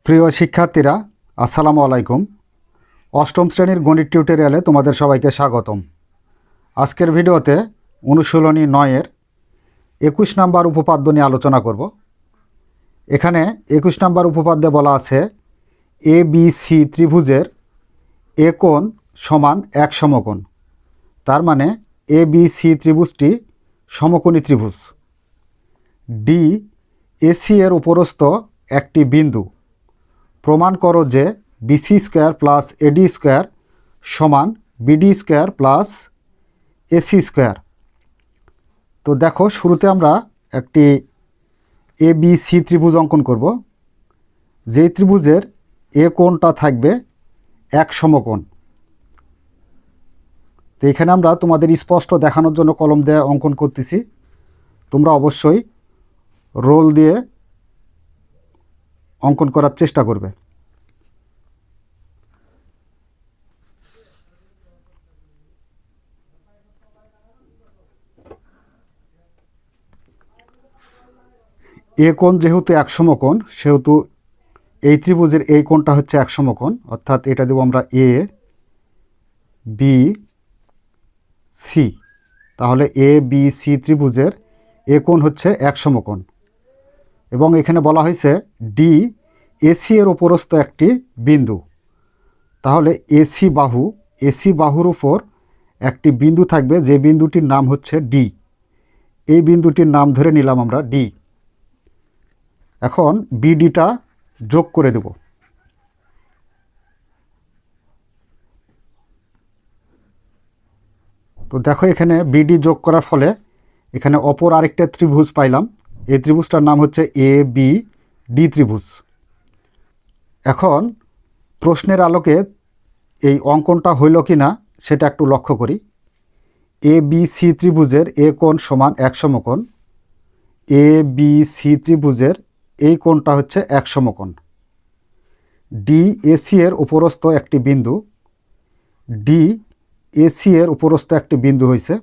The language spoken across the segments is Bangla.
প্রিয় শিক্ষার্থীরা, আসসালামু আলাইকুম। অষ্টম শ্রেণীর গণিত টিউটোরিয়ালে তোমাদের সবাইকে স্বাগতম। আজকের ভিডিওতে অনুশীলনী 9-এর 21 নম্বর উপপাদ্য নিয়ে আলোচনা করব। এখানে 21 নম্বর উপপাদ্যে বলা আছে ABC ত্রিভুজের এ কোণ সমান এক সমকোণ। তার মানে ABC ত্রিভুজটি সমকোণী ত্রিভুজ। DAC এর উপরস্থ একটি বিন্দু। প্রমাণ করো যে BC square plus AD square সমান BD square plus AC square. তো দেখো, শুরুতে আমরা একটি ABC ত্রিভুজ অঙ্কন করব, যেই ত্রিভুজের এ কোণটা থাকবে এক সমকোণ। তো এখানে আমরা তোমাদের স্পষ্ট দেখানোর জন্য কলম দিয়ে অঙ্কন করতেছি। তোমরা অবশ্যই রোল দিয়ে অঙ্কন করার চেষ্টা করবে। এ কোণ যেহেতু এক সমকোণ, সেহেতু এই ত্রিভুজের এই কোণটা হচ্ছে এক সমকোণ, অর্থাৎ এটা দেব আমরা ABC। তাহলে ABC ত্রিভুজের এ কোণ হচ্ছে এক সমকোণ। এবং এখানে বলা হয়েছে DAC এর উপরস্থ একটি বিন্দু। তাহলে AC বাহুর উপর একটি বিন্দু থাকবে, যে বিন্দুটির নাম হচ্ছে D। এই বিন্দুটির নাম ধরে নিলাম আমরা D। এখন BDটা যোগ করে দেব। তো দেখো, এখানে BD যোগ করার ফলে এখানে অপর আরেকটা ত্রিভুজ পাইলাম। এই ত্রিভুজটার নাম হচ্ছে ABD ত্রিভুজ। এখন প্রশ্নের আলোকে এই অঙ্কনটা হইল কি না সেটা একটু লক্ষ্য করি। ABC ত্রিভুজের এ কোণ সমান এক সমকোণ। ABC ত্রিভুজের এই কোণটা হচ্ছে এক সমকোণ। DAC এর উপরস্থ একটি বিন্দু। DAC এর উপরস্থ একটি বিন্দু হয়েছে,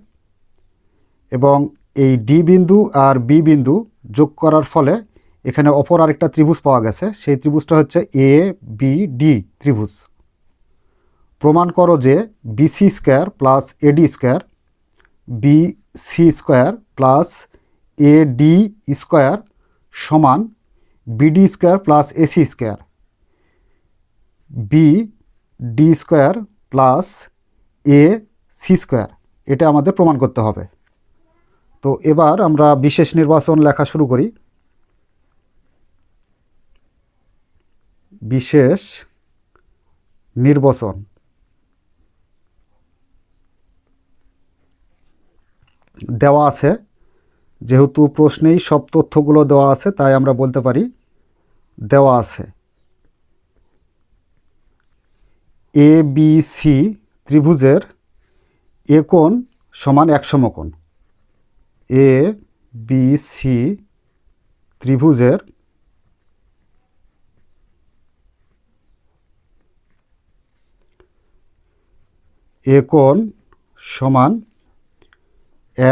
এবং এই D বিন্দু আর B বিন্দু যোগ করার ফলে এখানে অপর আরেকটা ত্রিভুজ পাওয়া গেছে। সেই ত্রিভুজটা হচ্ছে ABD ত্রিভুজ। প্রমাণ করো যে BC square plus AD square BC square plus AD square সমান BD square plus AC square BD square plus AC square. এটা আমাদের প্রমাণ করতে হবে। তো এবার আমরা বিশেষ নির্বাচন লেখা শুরু করি। বিশেষ নির্বাচন দেওয়া আছে, যেহেতু প্রশ্নেই সব তথ্যগুলো দেওয়া আছে, তাই আমরা বলতে পারি দেওয়া আছে ABC ত্রিভুজের এ কোণ সমান এক সমকোণ। ABC ত্রিভুজের এ কোণ সমান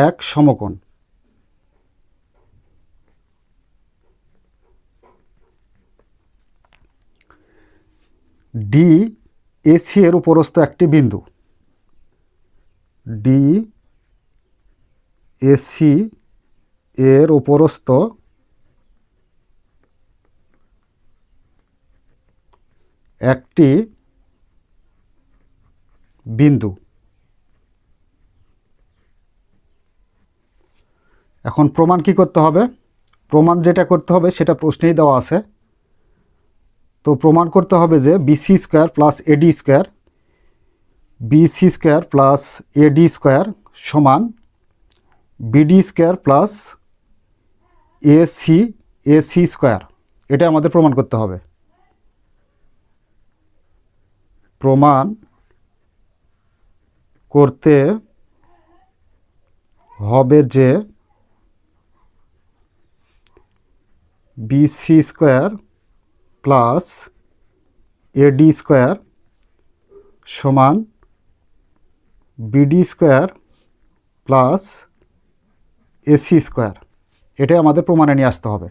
এক সমকোণ। DAC এর উপরস্থ একটি বিন্দু। DAC এর উপরস্থ একটি বিন্দু। এখন প্রমাণ কি করতে হবে? প্রমাণ যেটা করতে হবে সেটা প্রশ্নেই দেওয়া আছে। তো প্রমাণ করতে হবে যে BC square plus AD square BC square plus AD square সমান BD square plus AC square. এটা আমাদের প্রমাণ করতে হবে। প্রমাণ করতে হবে যে BC square plus AD square সমান BD square plus AC square. এটাই আমাদের প্রমাণে নিয়ে আসতে হবে।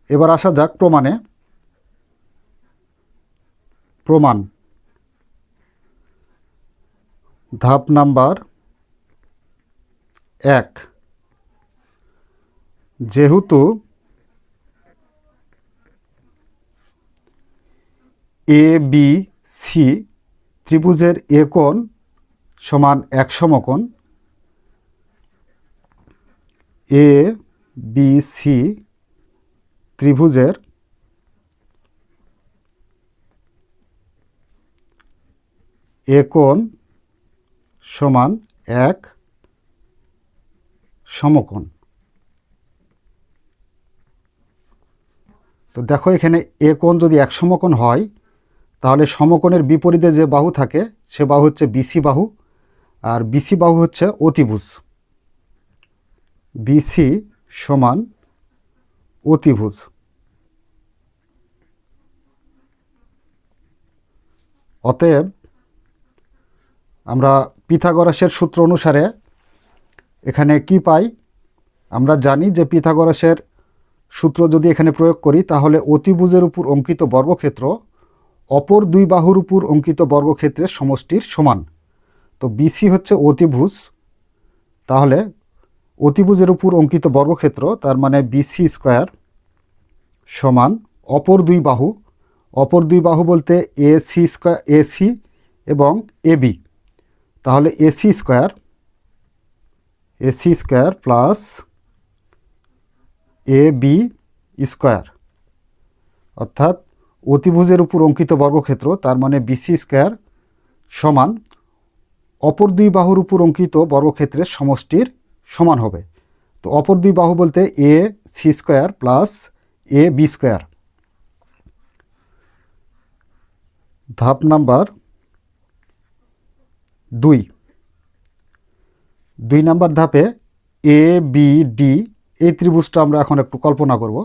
এবার আসা যাক প্রমাণে। প্রমাণ। ধাপ নাম্বার 1, যেহেতু ABC ত্রিভুজের এ কোণ সমান এক সমকোণ, ABC ত্রিভুজের এ কোণ সমান এক সমকোণ। তো দেখো এখানে এ কোণ যদি এক সমকোণ হয় তাহলে সমকোণের বিপরীতে যে বাহু থাকে সে বাহু হচ্ছে বিসি বাহু, আর বিসি বাহু হচ্ছে অতিভুজ। বিসি সমান অতিভুজ। অতএব আমরা পিথাগোরাসের সূত্র অনুসারে এখানে কি পাই? আমরা জানি যে পিথাগোরাসের সূত্র যদি এখানে প্রয়োগ করি তাহলে অতিভুজের উপর অঙ্কিত বর্গক্ষেত্র অপর দুই বাহুর উপর অঙ্কিত বর্গক্ষেত্রের সমষ্টির সমান। তো বিসি হচ্ছে অতিভুজ, তাহলে অতিভুজের উপর অঙ্কিত বর্গক্ষেত্র তার মানে বিসি স্কোয়ার সমান অপর দুই বাহু। অপর দুই বাহু বলতে এসি স্কোয়ার, এসি এবং এবি। তাহলে AC square plus AB square, অর্থাৎ অতিভুজের উপর অঙ্কিত বর্গক্ষেত্র তার মানে বিসি স্কোয়ার সমান অপর দুই বাহুর উপর অঙ্কিত বর্গক্ষেত্রের সমষ্টির সমান হবে। তো অপর দুই বাহু বলতে A C square plus A B square. ধাপ নাম্বার 2 নাম্বার ধাপে এ বি ডি এই ত্রিভুজটা আমরা এখন একটু কল্পনা করব।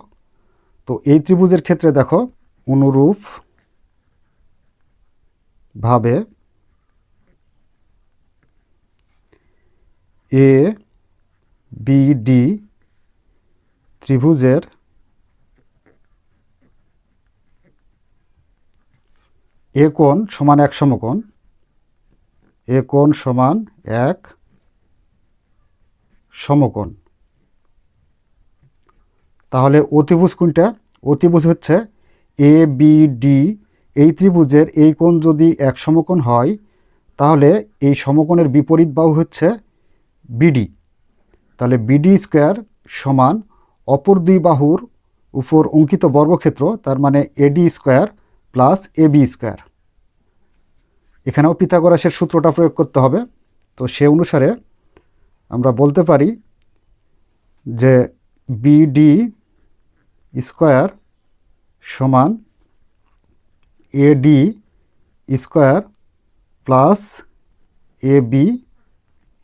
তো এই ত্রিভুজের ক্ষেত্রে দেখো অনুরূপ ভাবে এ বি ডি ত্রিভুজের এ কোণ সমান এক সমকোণ, এ কোণ সমান এক সমকোণ। তাহলে অতিভুজ কোনটা? অতিভুজ হচ্ছে এ বি ডি। এই ত্রিভুজের এই কোণ যদি এক সমকোণ হয় তাহলে এই সমকোণের বিপরীত বাহু হচ্ছে বিডি। তাহলে বিডি স্কোয়ার সমান অপর দুই বাহুর উপর অঙ্কিত বর্গক্ষেত্র তার মানে AD square plus AB square. এখানেও পিথাগোরাসের সূত্রটা প্রয়োগ করতে হবে। তো সে অনুসারে আমরা বলতে পারি যে বিডি স্কোয়ার সমান AD square plus AB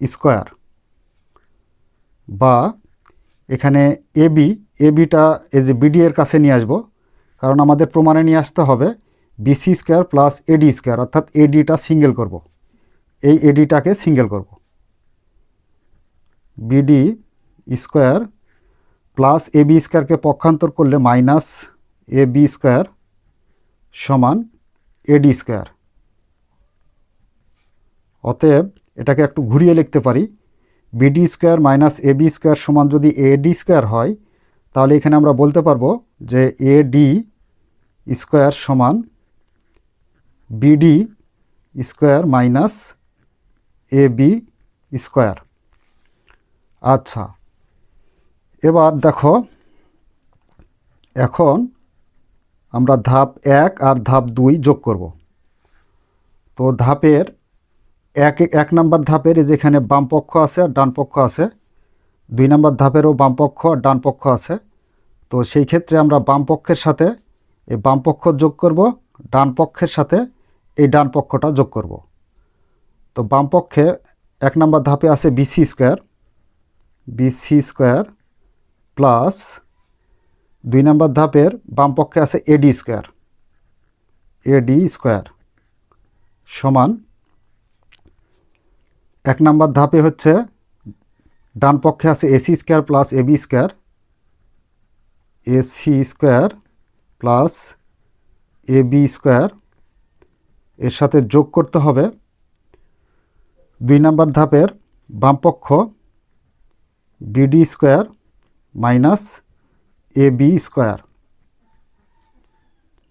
square, বা এখানে এবিটা এই যে বিডি এর কাছে নিয়ে আসবো, কারণ আমাদের প্রমাণে নিয়ে আসতে হবে BC square plus AD square, অর্থাৎ এডিটা সিঙ্গেল করব, এই এডিটাকে সিঙ্গেল করব। বিডি স্কোয়ার প্লাস এবি স্কোয়ারকে পক্ষান্তর করলে মাইনাস এবি স্কোয়ার সমান এডি স্কোয়ার। অতএব এটাকে একটু ঘুরিয়ে লিখতে পারি, BD square minus AB square সমান যদি এডি স্কোয়ার হয় তাহলে এখানে আমরা বলতে পারবো যে এডি স্কোয়ার সমান BD square minus AB square. আচ্ছা, এবার দেখো এখন আমরা ধাপ 1 আর ধাপ 2 যোগ করব। তো ধাপের এক নাম্বার ধাপের যেখানে বাম পক্ষ আছে আর ডান পক্ষ আছে, 2 নাম্বার ধাপেরও বাম পক্ষ আর ডান পক্ষ আছে। তো সেই ক্ষেত্রে আমরা বাম পক্ষের সাথে এই বাম পক্ষ যোগ করব, ডান পক্ষের সাথে এই ডান পক্ষটা যোগ করব। তো বাম পক্ষে 1 নাম্বার ধাপে আছে বিসি স্কোয়ার প্লাস 2 নাম্বার ধাপের বাম পক্ষে আছে এডি স্কোয়ার সমান 1 নাম্বার ধাপে হচ্ছে ডান পক্ষে আছে AC square plus AB square plus AB square এর সাথে যোগ করতে হবে 2 নম্বর ধাপের বামপক্ষ BD square minus A B square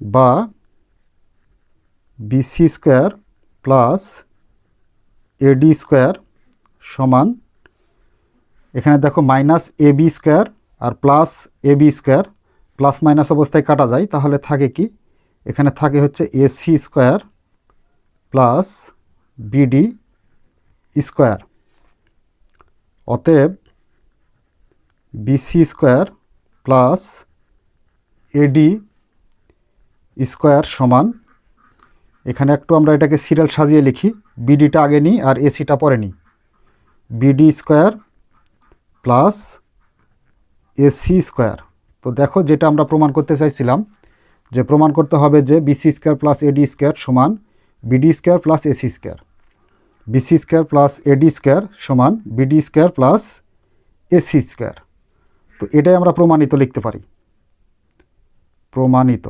বা BC square plus AD square সমান, এখানে দেখো মাইনাস এ বি স্কোয়ার আর plus A B square plus minus অবস্থায় কাটা যায়, তাহলে থাকে কি, এখানে থাকে হচ্ছে AC square plus BD square. অতএব BC square plus AD square সমান, এখানে একটু আমরা এটাকে সিরিয়াল সাজিয়ে লিখি, বিডিটা আগে নিই আর এসিটা পরে নিই, BD square plus AC square. তো দেখো যেটা আমরা প্রমাণ করতে চাইছিলাম, যে প্রমাণ করতে হবে যে BC square plus AD square সমান BD square plus AC square, BC square plus AD square সমান BD square plus AC square. তো এটাই আমরা প্রমাণিত লিখতে পারি, প্রমাণিত।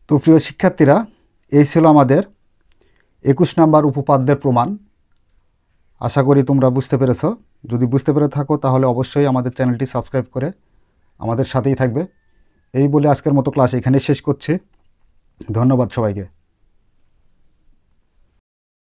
তো প্রিয় শিক্ষার্থীরা, এই ছিল আমাদের 21 নম্বর উপপাদ্যের প্রমাণ। আশা করি তোমরা বুঝতে পেরেছ। যদি বুঝতে পেরে থাকো তাহলে অবশ্যই আমাদের চ্যানেলটি সাবস্ক্রাইব করে আমাদের সাথেই থাকবে। এই বলে আজকের মতো ক্লাস এখানে শেষ করছি। ধন্যবাদ সবাইকে।